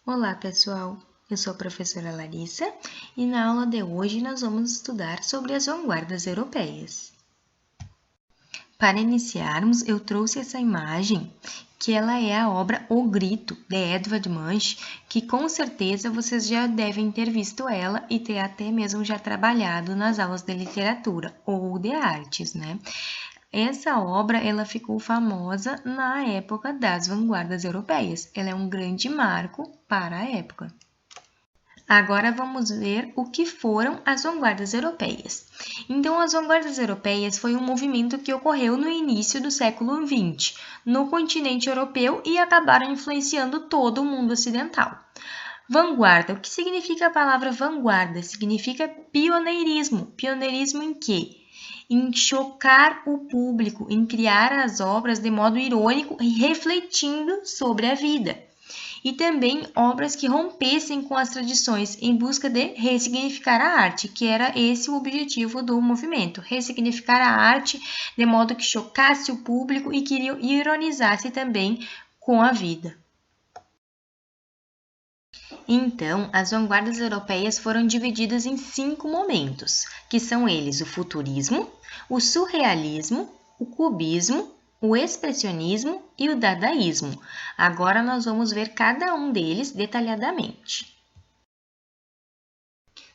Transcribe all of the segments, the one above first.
Olá, pessoal! Eu sou a professora Larissa e na aula de hoje nós vamos estudar sobre as vanguardas europeias. Para iniciarmos, eu trouxe essa imagem, que ela é a obra O Grito, de Edvard Munch, que com certeza vocês já devem ter visto ela e ter até mesmo já trabalhado nas aulas de literatura ou de artes, né? Essa obra ela ficou famosa na época das vanguardas europeias. Ela é um grande marco para a época. Agora vamos ver o que foram as vanguardas europeias. Então, as vanguardas europeias foi um movimento que ocorreu no início do século XX, no continente europeu e acabaram influenciando todo o mundo ocidental. Vanguarda, o que significa a palavra vanguarda? Significa pioneirismo. Pioneirismo em quê? Em chocar o público, em criar as obras de modo irônico e refletindo sobre a vida. E também obras que rompessem com as tradições em busca de ressignificar a arte, que era esse o objetivo do movimento, ressignificar a arte de modo que chocasse o público e que ironizasse também com a vida. Então, as vanguardas europeias foram divididas em 5 momentos, que são eles o futurismo, o surrealismo, o cubismo, o expressionismo e o dadaísmo. Agora nós vamos ver cada um deles detalhadamente.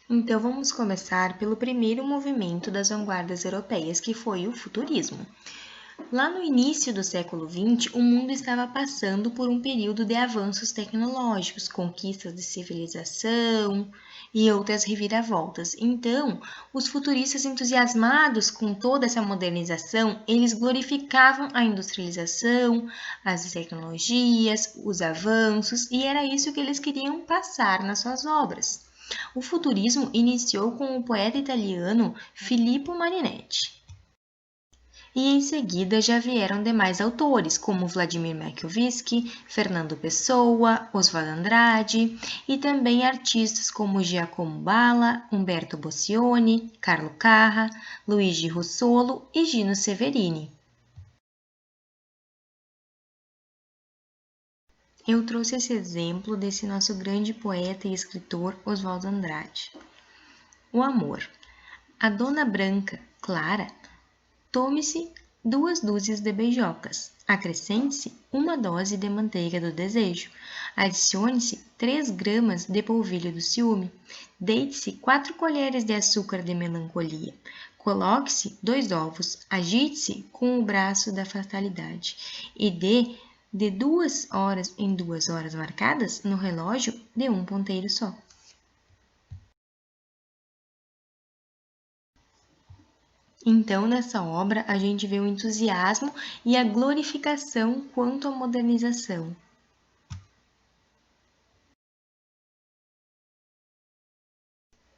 Então vamos começar pelo primeiro movimento das vanguardas europeias, que foi o futurismo. Lá no início do século XX, o mundo estava passando por um período de avanços tecnológicos, conquistas de civilização e outras reviravoltas. Então, os futuristas entusiasmados com toda essa modernização, eles glorificavam a industrialização, as tecnologias, os avanços, e era isso que eles queriam passar nas suas obras. O futurismo iniciou com o poeta italiano Filippo Marinetti. E em seguida já vieram demais autores, como Vladimir Mayakovsky, Fernando Pessoa, Oswald Andrade, e também artistas como Giacomo Balla, Umberto Boccioni, Carlo Carra, Luigi Russolo e Gino Severini. Eu trouxe esse exemplo desse nosso grande poeta e escritor Oswald Andrade. O amor. A dona branca, Clara, tome-se 2 dúzias de beijocas. Acrescente-se 1 dose de manteiga do desejo. Adicione-se 3 gramas de polvilho do ciúme. Deite-se 4 colheres de açúcar de melancolia. Coloque-se 2 ovos. Agite-se com o braço da fatalidade. E dê de 2 horas em 2 horas marcadas no relógio de um ponteiro só. Então, nessa obra, a gente vê o entusiasmo e a glorificação quanto à modernização.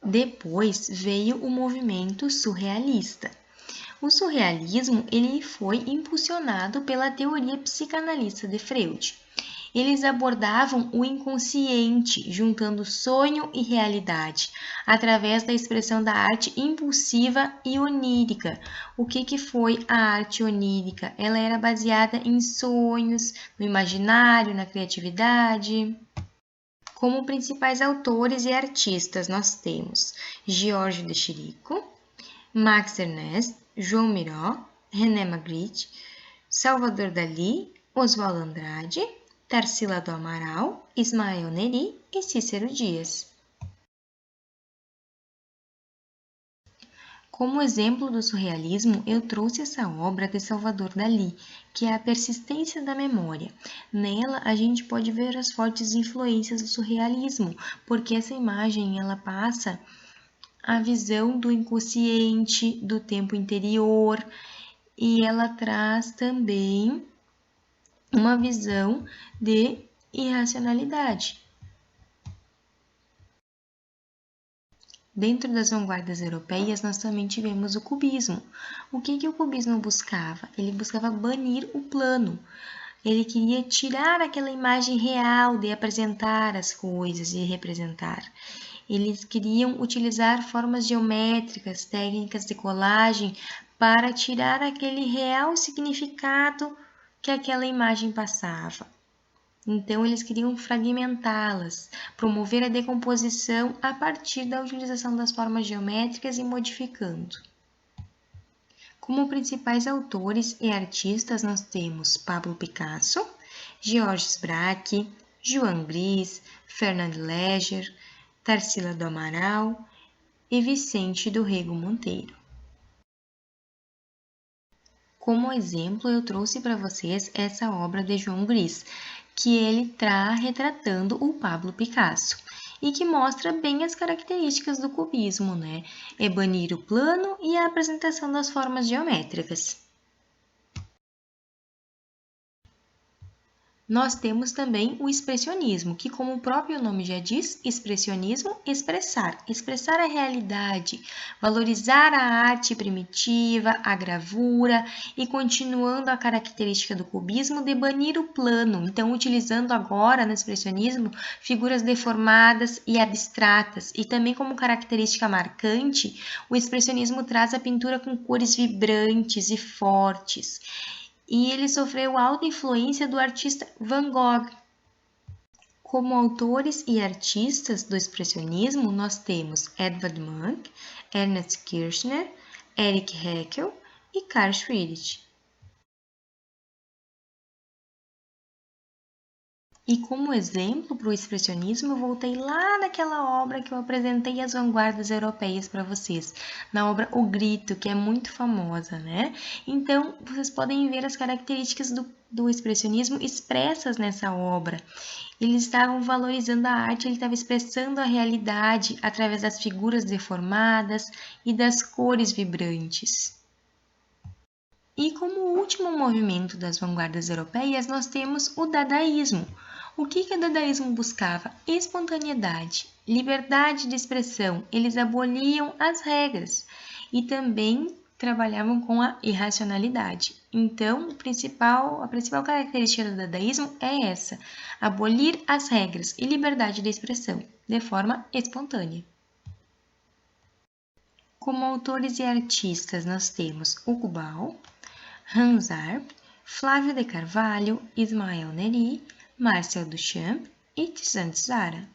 Depois veio o movimento surrealista. O surrealismo ele foi impulsionado pela teoria psicanalista de Freud. Eles abordavam o inconsciente, juntando sonho e realidade, através da expressão da arte impulsiva e onírica. O que foi a arte onírica? Ela era baseada em sonhos, no imaginário, na criatividade. Como principais autores e artistas, nós temos Georges de Chirico, Max Ernst, João Miró, René Magritte, Salvador Dalí, Oswald Andrade, Tarsila do Amaral, Ismael Neri e Cícero Dias. Como exemplo do surrealismo, eu trouxe essa obra de Salvador Dalí, que é a persistência da memória. Nela, a gente pode ver as fortes influências do surrealismo, porque essa imagem ela passa a visão do inconsciente, do tempo interior, e ela traz também uma visão de irracionalidade. Dentro das vanguardas europeias, nós também tivemos o cubismo. O que o cubismo buscava? Ele buscava banir o plano. Ele queria tirar aquela imagem real de apresentar as coisas e representar. Eles queriam utilizar formas geométricas, técnicas de colagem para tirar aquele real significado que aquela imagem passava. Então, eles queriam fragmentá-las, promover a decomposição a partir da utilização das formas geométricas e modificando. Como principais autores e artistas, nós temos Pablo Picasso, Georges Braque, Joan Gris, Fernand Léger, Tarsila do Amaral e Vicente do Rego Monteiro. Como exemplo, eu trouxe para vocês essa obra de Joan Gris, que ele está retratando o Pablo Picasso e que mostra bem as características do cubismo, né? É banir o plano e a apresentação das formas geométricas. Nós temos também o expressionismo, que, como o próprio nome já diz, expressionismo, expressar a realidade, valorizar a arte primitiva, a gravura e continuando a característica do cubismo de banir o plano, então utilizando agora no expressionismo figuras deformadas e abstratas, e também como característica marcante, o expressionismo traz a pintura com cores vibrantes e fortes. E ele sofreu alta influência do artista Van Gogh. Como autores e artistas do expressionismo, nós temos Edvard Munch, Ernst Kirchner, Erich Heckel e Carl Friedrich. E como exemplo para o expressionismo, eu voltei lá naquela obra que eu apresentei as vanguardas europeias para vocês, na obra O Grito, que é muito famosa, né? Então, vocês podem ver as características do expressionismo expressas nessa obra. Eles estavam valorizando a arte, ele estava expressando a realidade através das figuras deformadas e das cores vibrantes. E como último movimento das vanguardas europeias, nós temos o dadaísmo. O que o dadaísmo buscava? Espontaneidade, liberdade de expressão. Eles aboliam as regras e também trabalhavam com a irracionalidade. Então, a principal característica do dadaísmo é essa: abolir as regras e liberdade de expressão de forma espontânea. Como autores e artistas, nós temos Hugo Ball, Hans Arp, Flávio de Carvalho, Ismael Neri, Marcel Duchamp e Tizan Tzara.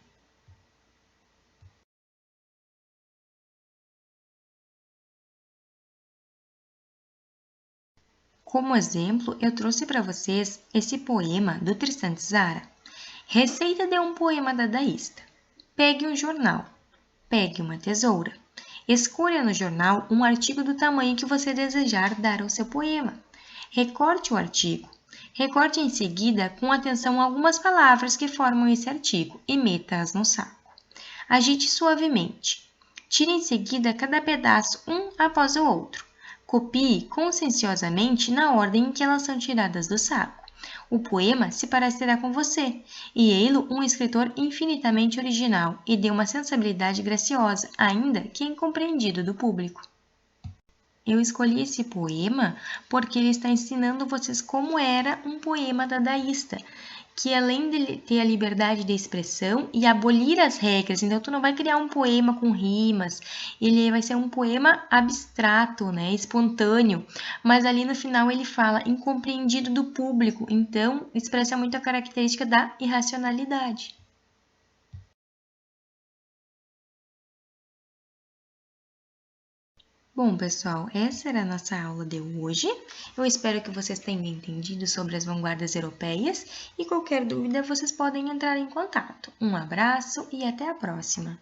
Como exemplo, eu trouxe para vocês esse poema do Tristan Tzara. Receita de um poema dadaísta. Pegue um jornal. Pegue uma tesoura. Escolha no jornal um artigo do tamanho que você desejar dar ao seu poema. Recorte o artigo. Recorte em seguida com atenção algumas palavras que formam esse artigo e meta-as no saco. Agite suavemente. Tire em seguida cada pedaço um após o outro. Copie conscienciosamente na ordem em que elas são tiradas do saco. O poema se parecerá com você, e ei-lo um escritor infinitamente original e de uma sensibilidade graciosa, ainda que incompreendido do público. Eu escolhi esse poema porque ele está ensinando vocês como era um poema dadaísta, que além de ter a liberdade de expressão e abolir as regras, então tu não vai criar um poema com rimas, ele vai ser um poema abstrato, né, espontâneo, mas ali no final ele fala incompreendido do público, então expressa muito a característica da irracionalidade. Bom, pessoal, essa era a nossa aula de hoje. Eu espero que vocês tenham entendido sobre as vanguardas europeias e qualquer dúvida vocês podem entrar em contato. Um abraço e até a próxima!